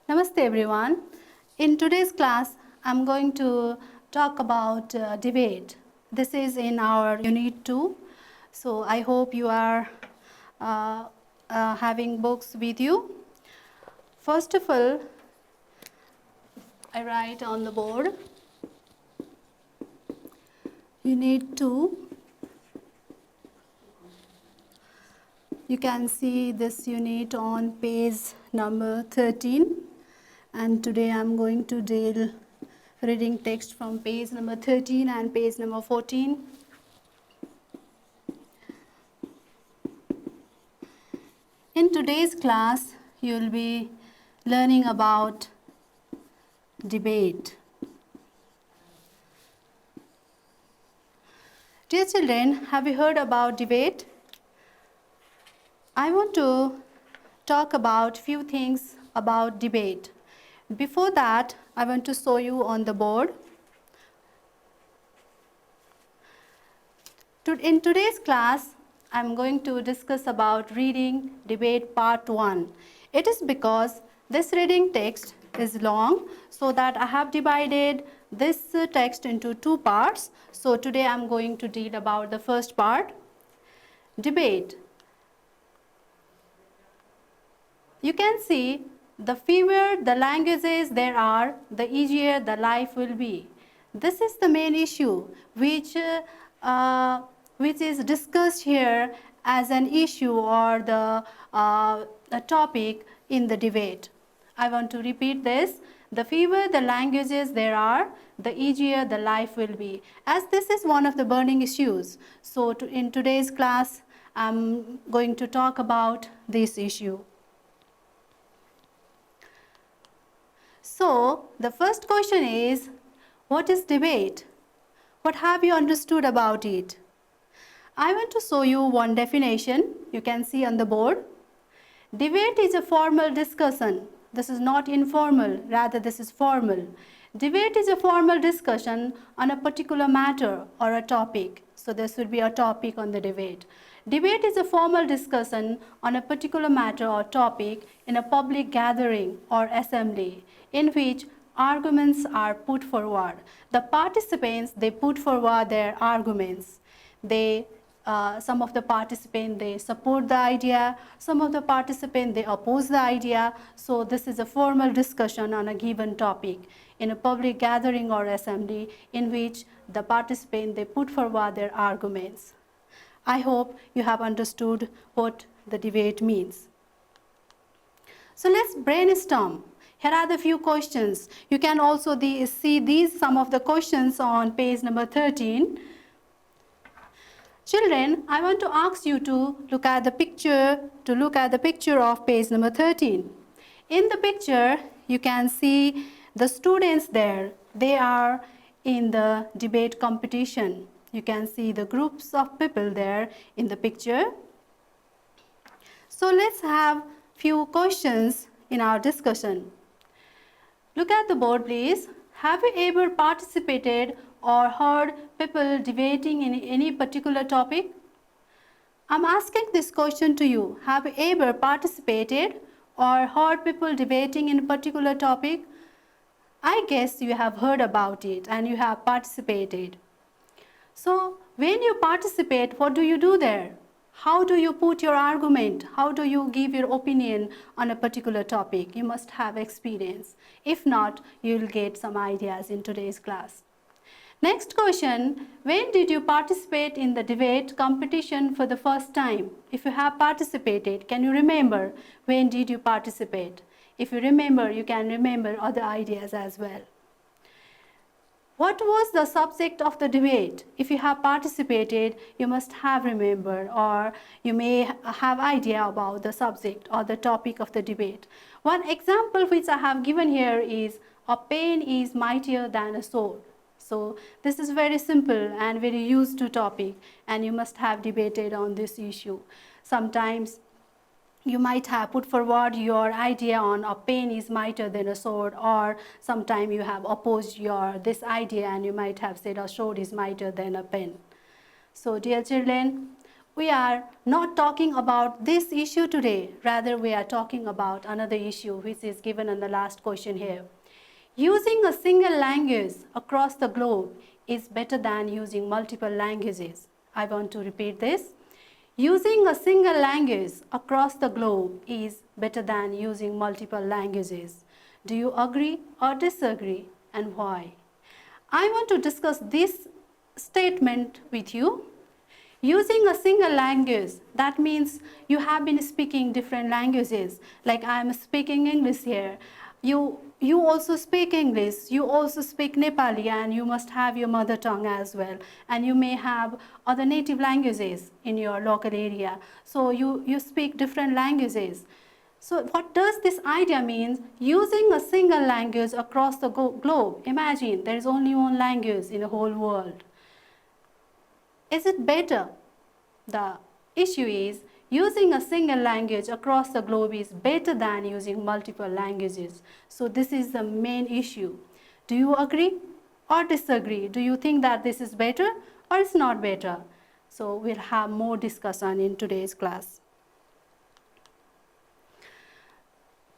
Namaste everyone. In today's class, I'm going to talk about debate. This is in our unit 2. So I hope you are having books with you. First of all, I write on the board unit 2. You can see this unit on page number 13. And today I'm going to deal reading text from page number 13 and page number 14. In today's class, you will be learning about debate. Dear children, have you heard about debate? I want to talk about few things about debate. Before that, I want to show you on the board. In today's class, I am going to discuss about reading debate part 1. It is because this reading text is long, so that I have divided this text into 2 parts. So today I am going to deal about the first part, debate. You can see the fewer the languages there are, the easier the life will be. This is the main issue which is discussed here as an issue or the a topic in the debate. I want to repeat this. The fewer the languages there are, the easier the life will be. As this is one of the burning issues, so in today's class, I'm going to talk about this issue. So, the first question is, what is debate? What have you understood about it? I want to show you one definition. You can see on the board. Debate is a formal discussion. This is not informal, rather this is formal. Debate is a formal discussion on a particular matter or a topic. So this will be a topic on the debate. Debate is a formal discussion on a particular matter or topic in a public gathering or assembly in which arguments are put forward. The participants, they put forward their arguments. Some of the participants, they support the idea. Some of the participants, they oppose the idea. So this is a formal discussion on a given topic in a public gathering or assembly in which the participants, they put forward their arguments. I hope you have understood what the debate means. So let's brainstorm. Here are the few questions. You can also see some of the questions on page number 13. Children, I want to ask you to look at the picture of page number 13. In the picture, you can see the students there. They are in the debate competition. You can see the groups of people there in the picture. So let's have few questions in our discussion. Look at the board, please. Have you ever participated or heard people debating in any particular topic? I'm asking this question to you. Have you ever participated or heard people debating in a particular topic? I guess you have heard about it and you have participated. So when you participate, what do you do there? How do you put your argument? How do you give your opinion on a particular topic? You must have experience. If not, you will get some ideas in today's class. Next question, when did you participate in the debate competition for the first time? If you have participated, can you remember when did you participate? If you remember, you can remember other ideas as well. What was the subject of the debate? If you have participated, you must have remembered, or you may have idea about the subject or the topic of the debate. One example which I have given here is, a pen is mightier than a sword. So this is very simple and very used to topic, and you must have debated on this issue. Sometimes you might have put forward your idea on a pen is mightier than a sword, or sometime you have opposed this idea and you might have said a sword is mightier than a pen. So dear children, we are not talking about this issue today. Rather, we are talking about another issue which is given on the last question here. Using a single language across the globe is better than using multiple languages. I want to repeat this. Using a single language across the globe is better than using multiple languages. Do you agree or disagree, and why? I want to discuss this statement with you. Using a single language, that means you have been speaking different languages. Like I am speaking English here. You also speak English, you also speak Nepali, and you must have your mother tongue as well. And you may have other native languages in your local area. So you speak different languages. So what does this idea mean? Using a single language across the globe. Imagine there is only one language in the whole world. Is it better? The issue is using a single language across the globe is better than using multiple languages. So this is the main issue. Do you agree or disagree? Do you think that this is better or it's not better? So we'll have more discussion in today's class.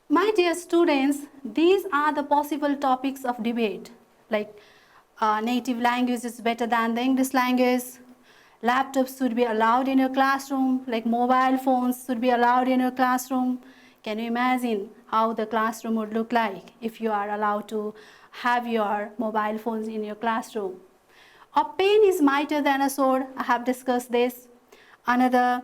My dear students, these are the possible topics of debate, like native language is better than the English language. Laptops should be allowed in your classroom, like mobile phones should be allowed in your classroom. Can you imagine how the classroom would look like if you are allowed to have your mobile phones in your classroom? A pen is mightier than a sword. I have discussed this. Another,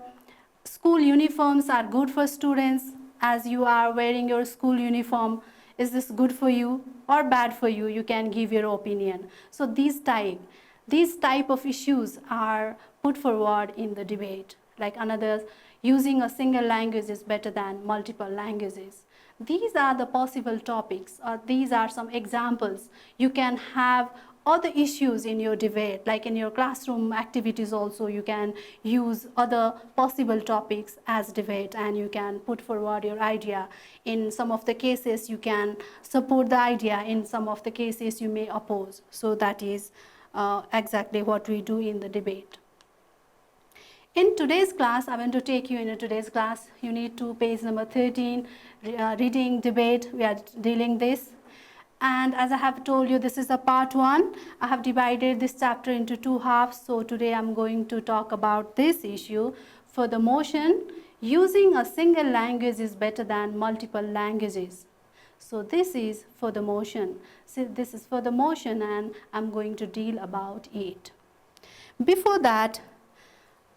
school uniforms are good for students. As you are wearing your school uniform, is this good for you or bad for you? You can give your opinion. So these type of issues are put forward in the debate. Like another, using a single language is better than multiple languages. These are the possible topics, or these are some examples. You can have other issues in your debate, like in your classroom activities also you can use other possible topics as debate, and you can put forward your idea. In some of the cases you can support the idea, in some of the cases you may oppose. So that is exactly what we do in the debate. In today's class, I want to take you in today's class. You need to page number 13, reading debate. We are dealing this. And as I have told you, this is a part 1. I have divided this chapter into 2 halves. So today I'm going to talk about this issue. For the motion, using a single language is better than multiple languages. So this is for the motion. So this is for the motion, and I'm going to deal about it. Before that,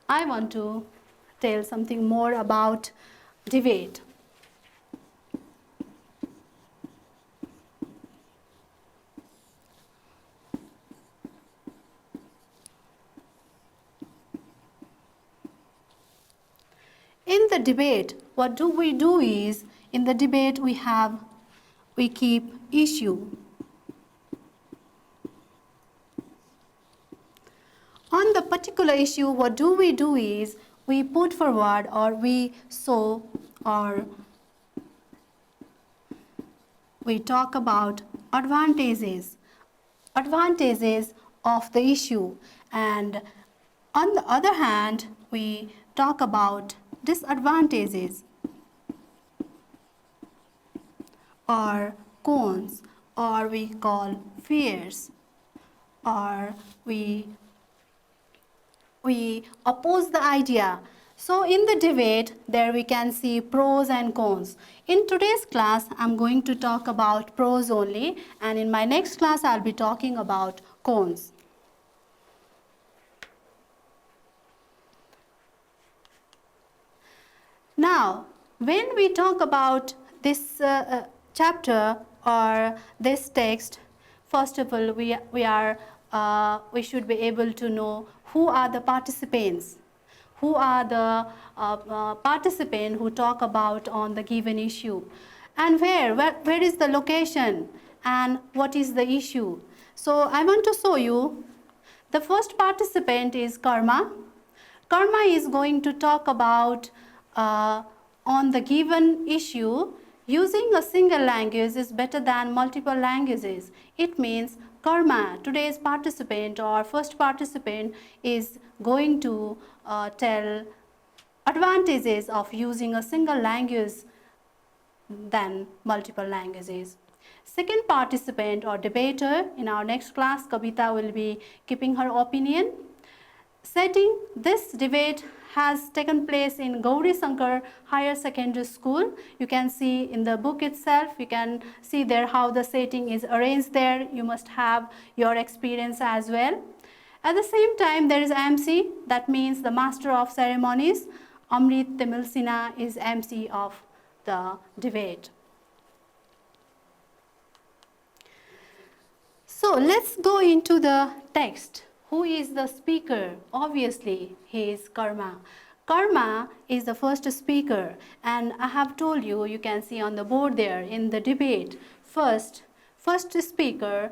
I want to tell something more about debate. In the debate, what do we do is, in the debate we keep issue. On the particular issue, what do is, we put forward, or we show, or we talk about advantages of the issue, and on the other hand, we talk about disadvantages or cons, or we call fears, or we oppose the idea. So in the debate, there we can see pros and cons. In today's class, I'm going to talk about pros only, and in my next class, I'll be talking about cons. Now, when we talk about this chapter or this text, first of all, we should be able to know who are the participants. Who are the participants who talk about on the given issue, and where is the location, and what is the issue. So I want to show you. The first participant is Karma. Karma is going to talk about on the given issue. Using a single language is better than multiple languages. It means karma. Today's participant or first participant is going to tell advantages of using a single language than multiple languages. Second participant or debater in our next class, Kavita, will be keeping her opinion. Setting, this debate has taken place in Gauri Sankar Higher Secondary School. You can see in the book itself, you can see there how the setting is arranged there. You must have your experience as well. At the same time, there is MC, that means the Master of Ceremonies. Amrit Timil Sinha is MC of the debate. So let's go into the text. Who is the speaker? Obviously, he is Karma. Karma is the first speaker, and I have told you, you can see on the board there in the debate, first speaker,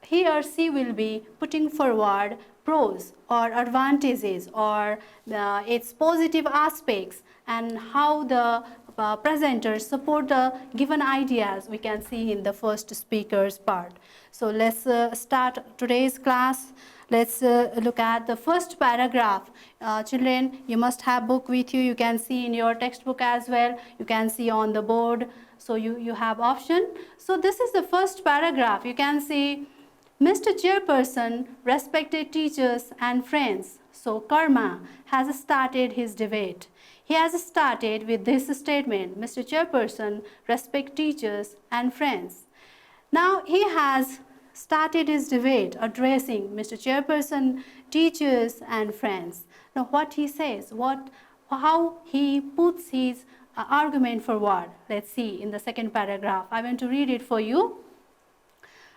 he or she will be putting forward pros or advantages or its positive aspects and how the presenters support the given ideas we can see in the first speaker's part. So let's start today's class. Let's look at the first paragraph. Children, you must have book with you. You can see in your textbook as well. You can see on the board. So you have option. So this is the first paragraph. You can see Mr. Chairperson, respected teachers and friends. So Karma has started his debate. He has started with this statement, Mr. Chairperson, respect teachers and friends. Now he has started his debate addressing Mr. Chairperson, teachers and friends. Now what he says, how he puts his argument forward. Let's see in the second paragraph. I want to read it for you.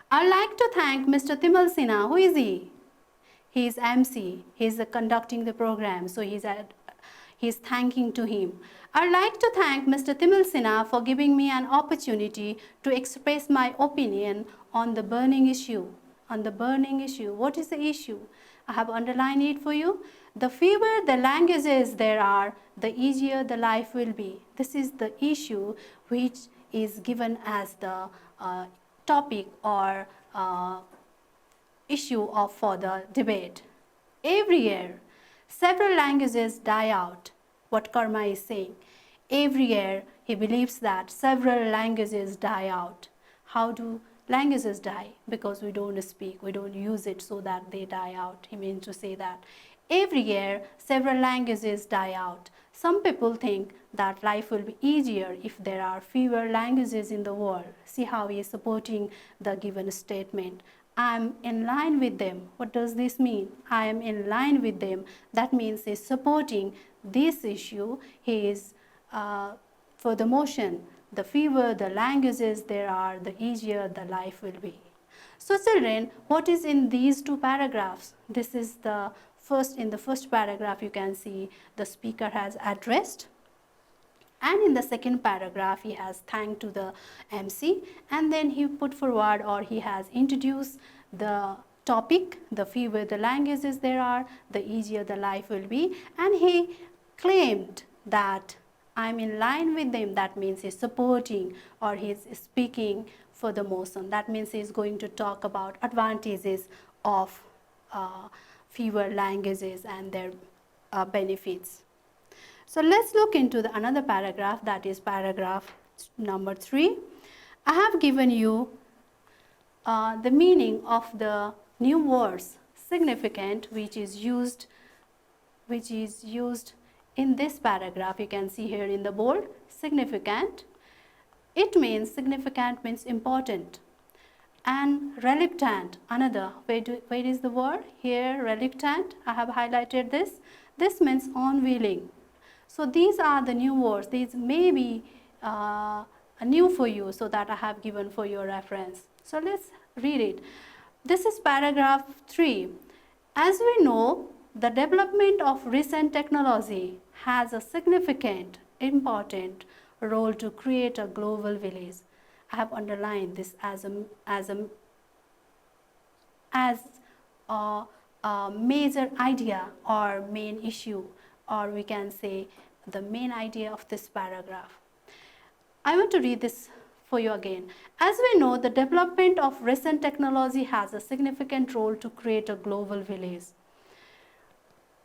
I'd like to thank Mr. Timal Sinha. Who is he? He is MC. He is conducting the program. So he's thanking to him. I'd like to thank Mr. Timal Sinha for giving me an opportunity to express my opinion on the burning issue. On the burning issue. What is the issue? I have underlined it for you. The fewer the languages there are, the easier the life will be. This is the issue which is given as the topic or issue for the debate. Every year, several languages die out. What Karma is saying. Every year, he believes that several languages die out. How do languages die? Because we don't speak, we don't use it, so that they die out. He means to say that. Every year, several languages die out. Some people think that life will be easier if there are fewer languages in the world. See how he is supporting the given statement. I am in line with them. What does this mean? I am in line with them. That means he is supporting this issue. He is for the motion. The fewer the languages there are, the easier the life will be. So children, what is in these two paragraphs? This is the first, in the first paragraph you can see the speaker has addressed, and in the second paragraph he has thanked to the MC, and then he put forward or he has introduced the topic, the fewer the languages there are, the easier the life will be, and he claimed that I'm in line with them. That means he's supporting or he's speaking for the motion. That means he's going to talk about advantages of fewer languages and their benefits. So let's look into another paragraph, that is paragraph number 3. I have given you the meaning of the new words significant which is used in this paragraph. You can see here in the board, significant. It means, significant means important. And reluctant, another. Where is the word? Here, reluctant. I have highlighted this. This means unwilling. So these are the new words. These may be new for you, so that I have given for your reference. So let's read it. This is paragraph 3. As we know, the development of recent technology has a significant, important role to create a global village. I have underlined this as a major idea or main issue, or we can say the main idea of this paragraph. I want to read this for you again. As we know, the development of recent technology has a significant role to create a global village.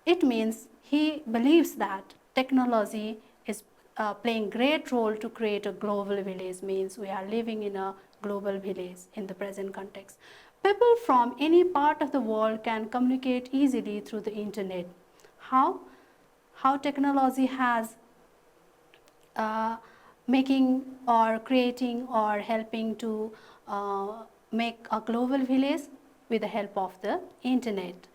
It means he believes that technology is playing great role to create a global village, means we are living in a global village in the present context. People from any part of the world can communicate easily through the internet. How? How technology has making or creating or helping to make a global village with the help of the internet.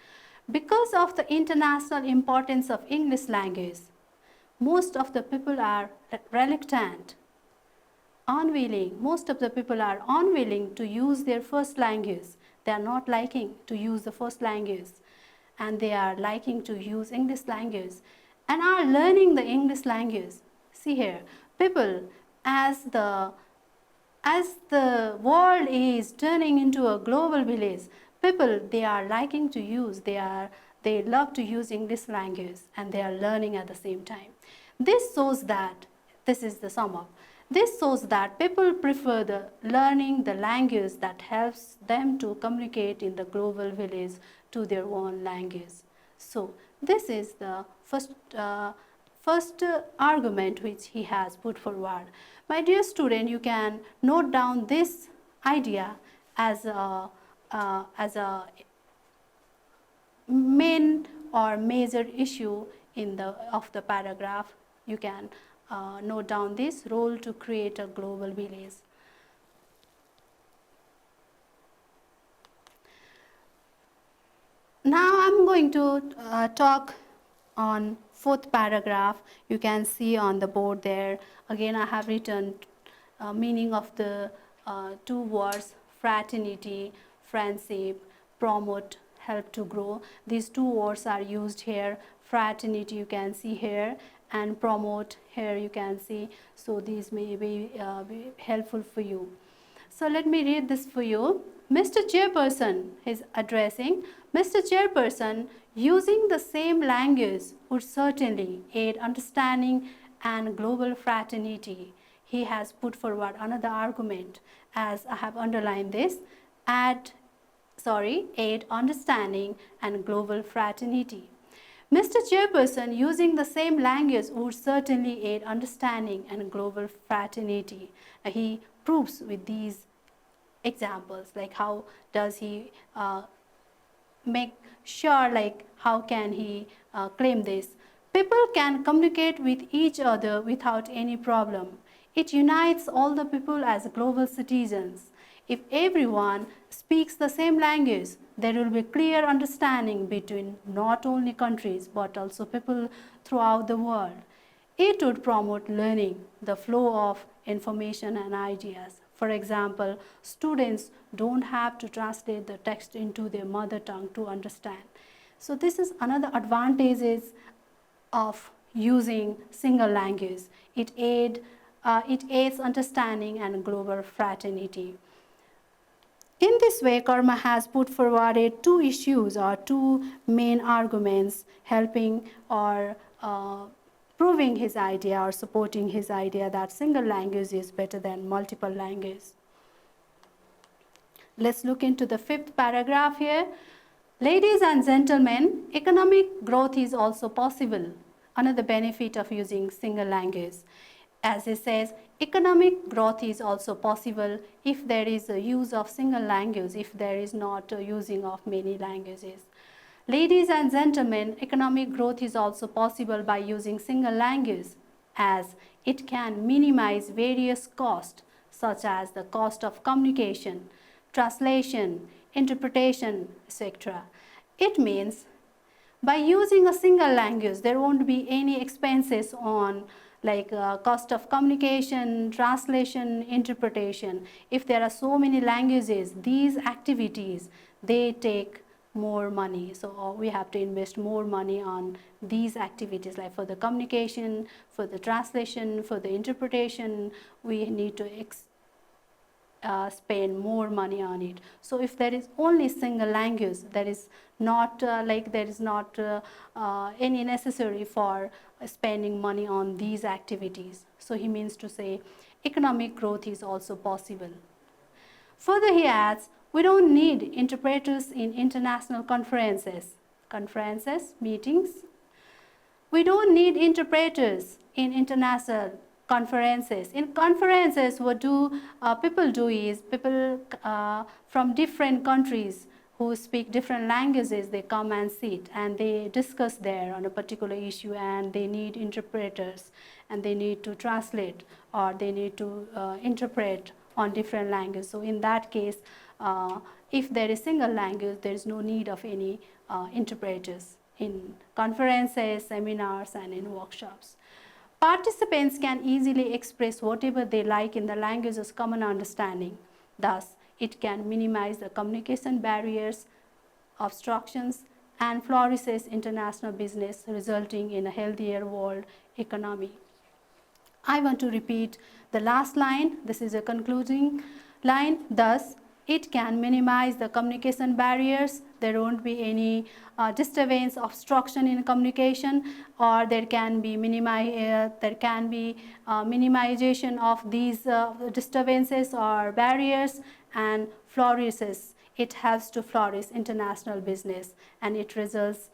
Because of the international importance of English language, most of the people are reluctant, unwilling. Most of the people are unwilling to use their first language. They are not liking to use the first language, and they are liking to use English language and are learning the English language. See here, people, as the world is turning into a global village, people, they are liking to use, they love to use English language, and they are learning at the same time. This shows that, this is the sum up, this shows that people prefer the learning the language that helps them to communicate in the global village to their own language. So this is the first argument which he has put forward. My dear student, you can note down this idea as a main or major issue of the paragraph. You can note down this role to create a global village. Now I'm going to talk on fourth paragraph. You can see on the board there. Again, I have written meaning of the two words: fraternity, friendship, promote, help to grow. These two words are used here. Fraternity you can see here, and promote here you can see. So these may be helpful for you. So let me read this for you. Mr. Chairperson is addressing. Mr. Chairperson, using the same language would certainly aid understanding and global fraternity. He has put forward another argument, as I have underlined this, aid understanding and global fraternity. Mr. Chairperson, using the same language would certainly aid understanding and global fraternity. He proves with these examples, like how does he make sure, like how can he claim this? People can communicate with each other without any problem. It unites all the people as global citizens. If everyone speaks the same language, there will be clear understanding between not only countries but also people throughout the world. It would promote learning, the flow of information and ideas. For example, students don't have to translate the text into their mother tongue to understand. So this is another advantages of using single language. It aids understanding and global fraternity. In this way, Karma has put forward two issues or two main arguments helping or proving his idea or supporting his idea that single language is better than multiple languages. Let's look into the fifth paragraph here. Ladies and gentlemen, economic growth is also possible. Another benefit of using single language. As he says, economic growth is also possible if there is a use of single language, if there is not a using of many languages. Ladies and gentlemen, economic growth is also possible by using single language, as it can minimize various costs, such as the cost of communication, translation, interpretation, etc. It means by using a single language, there won't be any expenses on like cost of communication, translation, interpretation. If there are so many languages, these activities, they take more money. So we have to invest more money on these activities, like for the communication, for the translation, for the interpretation. We need to spend more money on it. So if there is only single language, there is not any necessary for spending money on these activities. So he means to say economic growth is also possible. Further, he adds, we don't need interpreters in international meetings. We don't need interpreters in international conferences. In conferences, what do people do is people from different countries who speak different languages, they come and sit and they discuss there on a particular issue, and they need interpreters and they need to translate or they need to interpret on different languages. So in that case, if there is single language, there is no need of any interpreters in conferences, seminars, and in workshops. Participants can easily express whatever they like in the language of common understanding. Thus, it can minimize the communication barriers, obstructions, and flourishes international business, resulting in a healthier world economy. I want to repeat the last line. This is a concluding line. Thus, it can minimize the communication barriers. There won't be any disturbance, obstruction in communication, or there can be minimization of these disturbances or barriers, and flourishes. It helps to flourish international business, and it results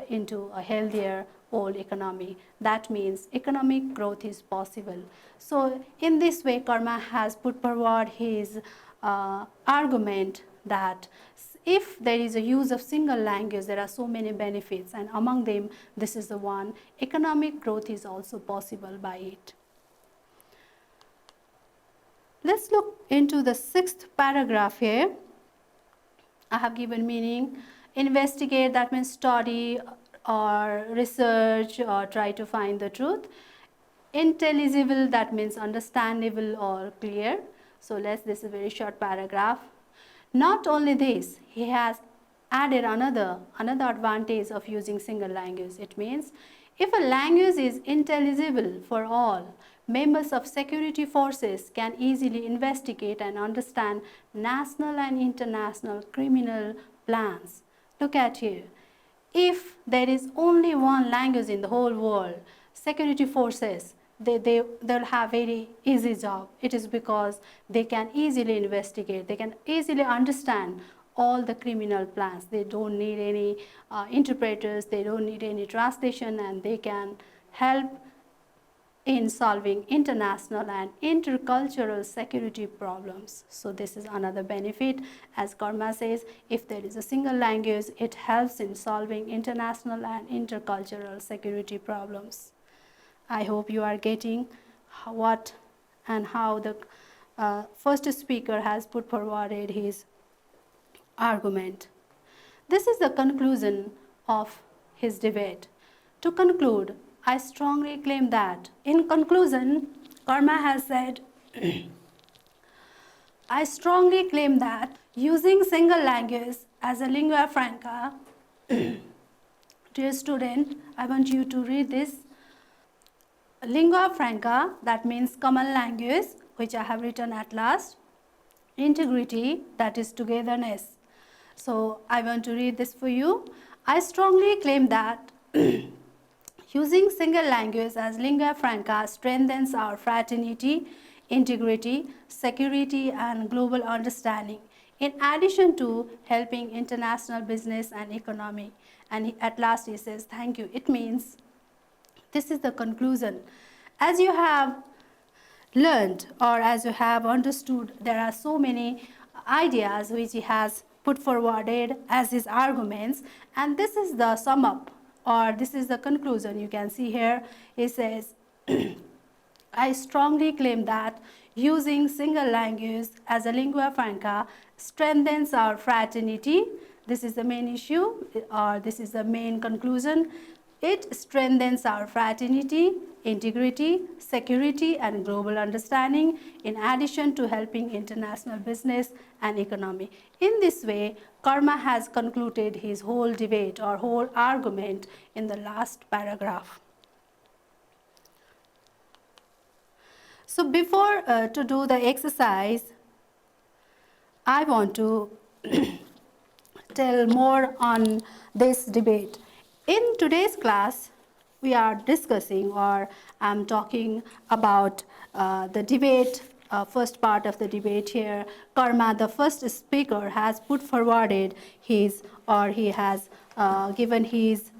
into a healthier world economy. That means economic growth is possible. So in this way, Karma has put forward his argument that if there is a use of single language, there are so many benefits, and among them, this is the one. Economic growth is also possible by it. Let's look into the 6th paragraph here. I have given meaning. Investigate, that means study or research or try to find the truth. Intelligible, that means understandable or clear. So this is a very short paragraph. Not only this, he has added another advantage of using single language. It means if a language is intelligible for all, members of security forces can easily investigate and understand national and international criminal plans. Look at here. If there is only one language in the whole world, security forces, they'll have very easy job. It is because they can easily investigate, they can easily understand all the criminal plans. They don't need any interpreters, they don't need any translation, and they can help in solving international and intercultural security problems. So this is another benefit. As Karma says, if there is a single language, it helps in solving international and intercultural security problems. I hope you are getting what and how the first speaker has put forwarded his argument. This is the conclusion of his debate. To conclude, I strongly claim that, in conclusion, Karma has said, I strongly claim that using single language as a lingua franca, dear student, I want you to read this. Lingua franca, that means common language, which I have written at last. Integrity, that is togetherness. So I want to read this for you. I strongly claim that using single language as lingua franca strengthens our fraternity, integrity, security, and global understanding, in addition to helping international business and economy. And at last he says, thank you. It means, this is the conclusion. As you have learned or as you have understood, there are so many ideas which he has put forwarded as his arguments, and this is the sum up, or this is the conclusion. You can see here, he says, I strongly claim that using single language as a lingua franca strengthens our fraternity. This is the main issue, or this is the main conclusion. It strengthens our fraternity, integrity, security, and global understanding, in addition to helping international business and economy. In this way, Karma has concluded his whole debate or whole argument in the last paragraph. So before to do the exercise, I want to tell more on this debate. In today's class, we are discussing, or I'm talking about the debate, first part of the debate here. Karma, the first speaker, has put forwarded his, or he has given his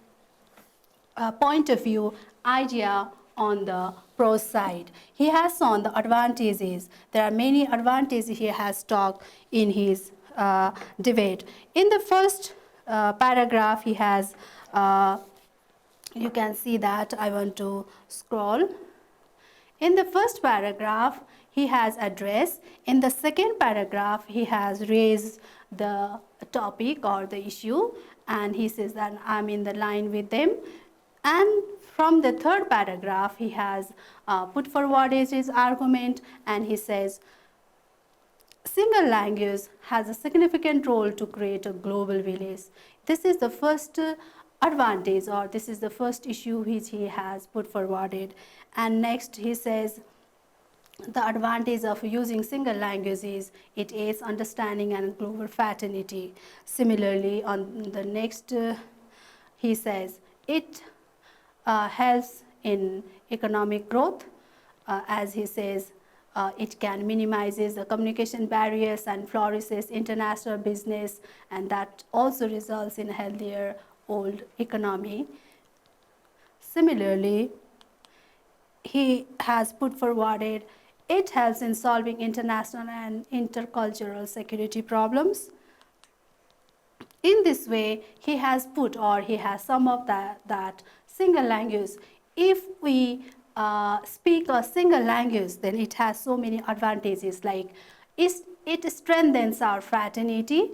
point of view, idea on the pros side. He has shown the advantages. There are many advantages he has talked in his debate. In the first paragraph, he has, you can see that, I want to scroll. In the first paragraph, he has addressed. In the second paragraph, he has raised the topic or the issue, and he says that I'm in the line with them. And from the third paragraph, he has put forward his argument, and he says, single language has a significant role to create a global village. This is the first advantage, or this is the first issue which he has put forwarded. And next he says, the advantage of using single language is it aids understanding and global fraternity. Similarly, on the next, he says, it helps in economic growth, as he says, it can minimizes the communication barriers and flourishes international business, and that also results in a healthier old economy. Similarly, he has put forwarded, it helps in solving international and intercultural security problems. In this way, he has put, or he has summed up that single language, if we speak a single language, then it has so many advantages, like it strengthens our fraternity,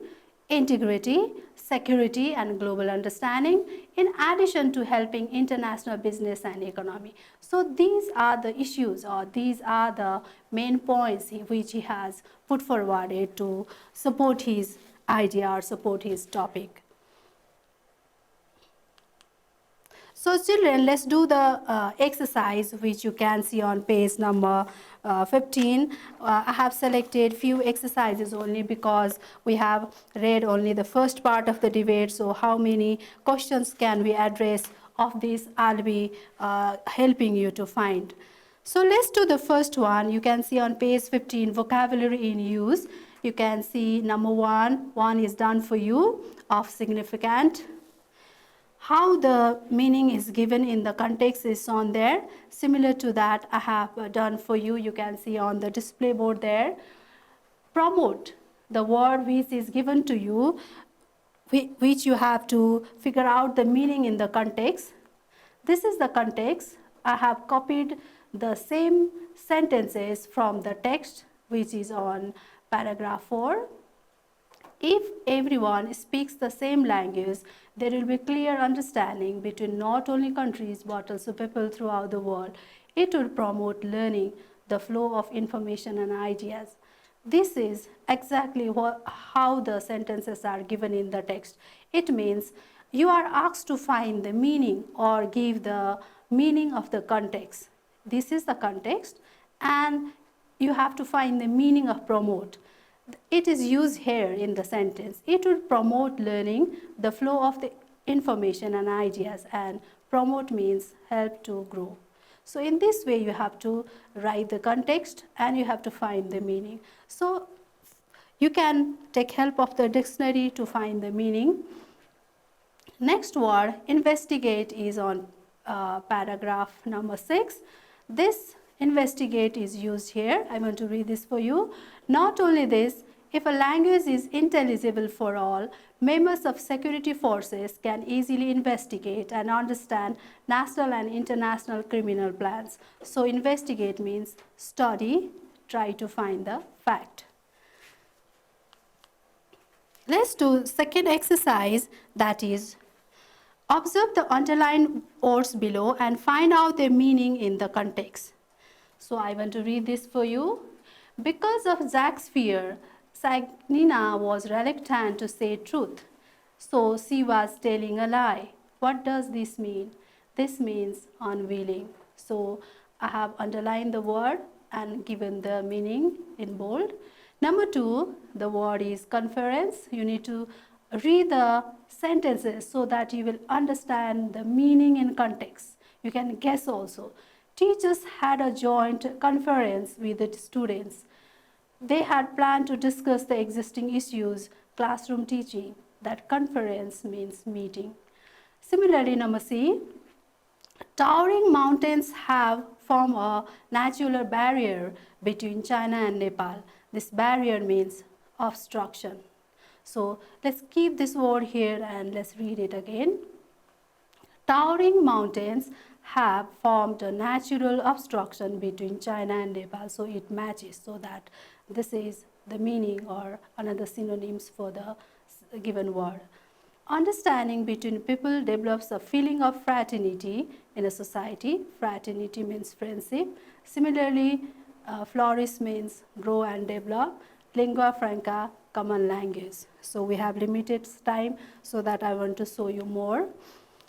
integrity, security, and global understanding, in addition to helping international business and economy. So these are the issues, or these are the main points which he has put forward to support his idea or support his topic. So children, let's do the exercise which you can see on page number 15. I have selected few exercises only because we have read only the first part of the debate. So how many questions can we address of this, I'll be helping you to find. So let's do the first one. You can see on page 15, vocabulary in use. You can see number one is done for you, of significant. How the meaning is given in the context is on there. Similar to that, I have done for you. You can see on the display board there. Promote, the word which is given to you, which you have to figure out the meaning in the context. This is the context. I have copied the same sentences from the text which is on paragraph 4. If everyone speaks the same language, there will be clear understanding between not only countries but also people throughout the world. It will promote learning, the flow of information and ideas. This is exactly how the sentences are given in the text. It means you are asked to find the meaning or give the meaning of the context. This is the context, and you have to find the meaning of promote. It is used here in the sentence. It will promote learning, the flow of the information and ideas, and promote means help to grow. So in this way, you have to write the context and you have to find the meaning. So you can take help of the dictionary to find the meaning. Next word, investigate, is on paragraph number 6. This investigate is used here. I want to read this for you. Not only this, if a language is intelligible for all, members of security forces can easily investigate and understand national and international criminal plans. So investigate means study, try to find the fact. Let's do second exercise, that is observe the underlined words below and find out their meaning in the context. So I want to read this for you. Because of Jack's fear, Sagnina was reluctant to say truth. So she was telling a lie. What does this mean? This means unwilling. So I have underlined the word and given the meaning in bold. Number 2, the word is conference. You need to read the sentences so that you will understand the meaning in context. You can guess also. Teachers had a joint conference with the students. They had planned to discuss the existing issues, classroom teaching. That conference means meeting. Similarly, number C, towering mountains have formed a natural barrier between China and Nepal. This barrier means obstruction. So let's keep this word here and let's read it again. Towering mountains have formed a natural obstruction between China and Nepal. So it matches, so that this is the meaning or another synonyms for the given word. Understanding between people develops a feeling of fraternity in a society. Fraternity means friendship. Similarly, flourish means grow and develop. Lingua franca, common language. So we have limited time, so that I want to show you more.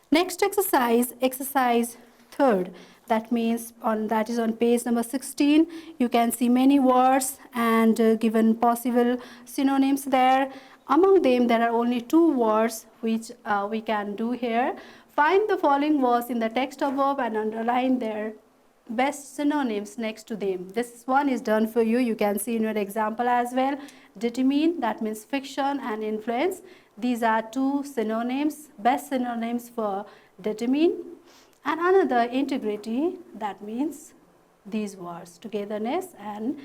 Next exercise, exercise 3rd. That means that is on page number 16. You can see many words and given possible synonyms there. Among them, there are only 2 words which we can do here. Find the following words in the text above and underline their best synonyms next to them. This one is done for you. You can see in your example as well. Determine, that means fiction, and influence. These are 2 synonyms, best synonyms for determine. And another, integrity, that means these words, togetherness and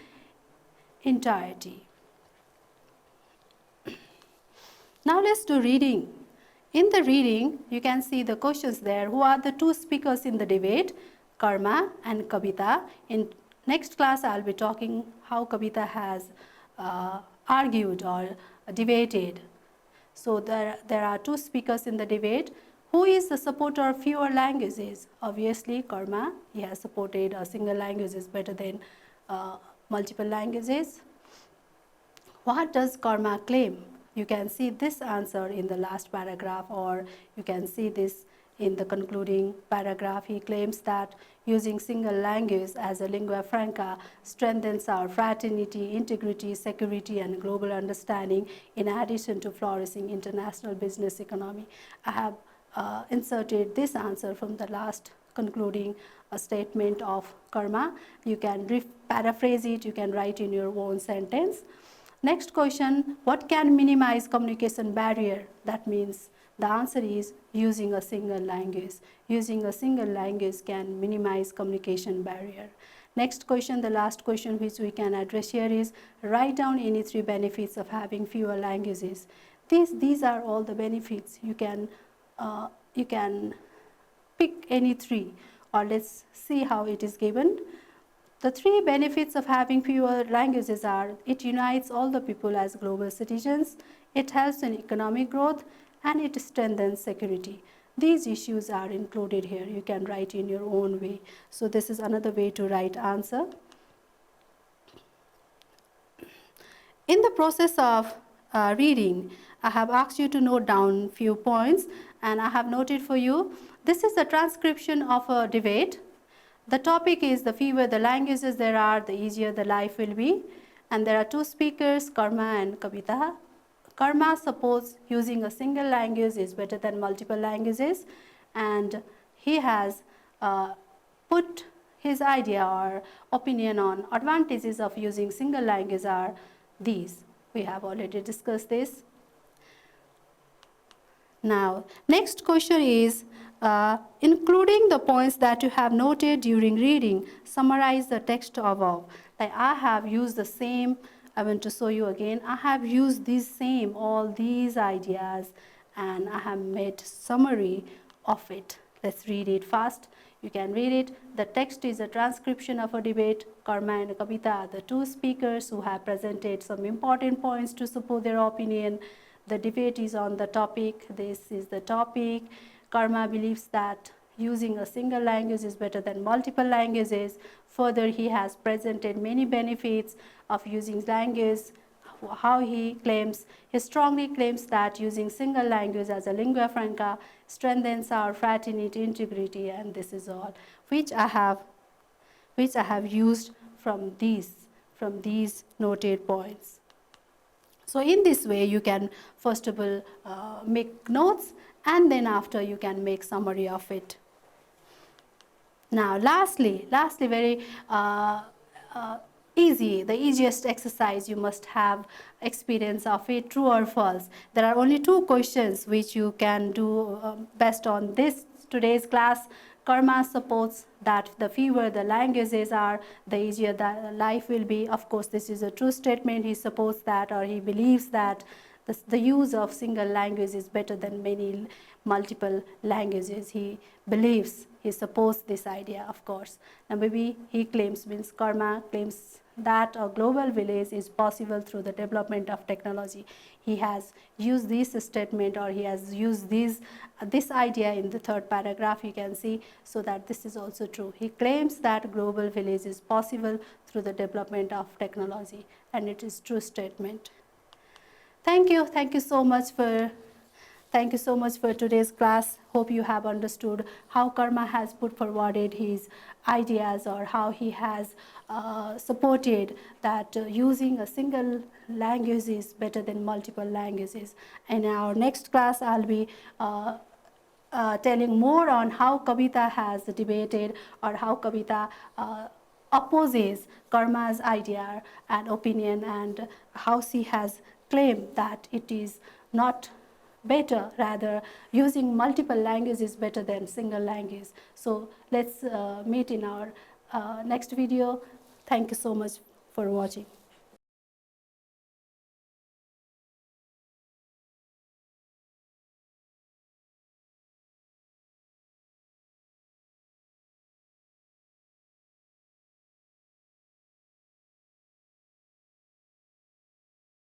entirety. Now let's do reading. In the reading, you can see the questions there. Who are the 2 speakers in the debate? Karma and Kavita. In next class, I'll be talking how Kavita has argued or debated. So there are 2 speakers in the debate. Who is the supporter of fewer languages? Obviously, Karma. He has supported a single language is better than multiple languages. What does Karma claim? You can see this answer in the last paragraph, or you can see this in the concluding paragraph. He claims that using single language as a lingua franca strengthens our fraternity, integrity, security, and global understanding in addition to flourishing international business economy. I have inserted this answer from the last concluding statement of Karma. You can paraphrase it, you can write in your own sentence. Next question, what can minimize communication barrier? That means the answer is using a single language. Using a single language can minimize communication barrier. Next question, the last question which we can address here is, write down any 3 benefits of having fewer languages. These are all the benefits. You can pick any 3, or let's see how it is given. The 3 benefits of having fewer languages are: it unites all the people as global citizens, it helps in economic growth, and it strengthens security. These issues are included here. You can write in your own way. So this is another way to write answer. In the process of reading, I have asked you to note down few points, and I have noted for you. This is a transcription of a debate. The topic is, the fewer the languages there are, the easier the life will be. And there are 2 speakers, Karma and Kavita. Karma supports using a single language is better than multiple languages, and he has put his idea or opinion on advantages of using single language are these. We have already discussed this. Now, next question is, including the points that you have noted during reading, summarize the text above. Like I have used the same, I want to show you again, I have used all these ideas, and I have made summary of it. Let's read it fast. You can read it. The text is a transcription of a debate. Karma and Kavita are the 2 speakers who have presented some important points to support their opinion. The debate is on the topic. This is the topic. Karma believes that using a single language is better than multiple languages. Further, he has presented many benefits of using language. How he strongly claims that using single language as a lingua franca strengthens our fraternity, integrity, and this is all which I have used from these noted points. So in this way, you can first of all make notes, and then after you can make summary of it. Now lastly, very uh, easy, the easiest exercise, you must have experience of it, true or false. There are only 2 questions which you can do based on this today's class. Karma supports that the fewer the languages are, the easier the life will be. Of course, this is a true statement. He supports that, or he believes that the use of single language is better than many multiple languages. He believes, he supports this idea, of course. Now maybe he claims, means Karma claims that a global village is possible through the development of technology. He has used this statement, or he has used this idea in the 3rd paragraph, you can see, so that this is also true. He claims that global village is possible through the development of technology, and it is true statement. Thank you so much for today's class. Hope you have understood how Karma has put forwarded his ideas, or how he has supported that using a single language is better than multiple languages. In our next class, I'll be telling more on how Kavita has debated, or how Kavita opposes Karma's idea and opinion, and how she has claimed that it is not better, rather using multiple languages is better than single language. So let's meet in our next video. Thank you so much for watching.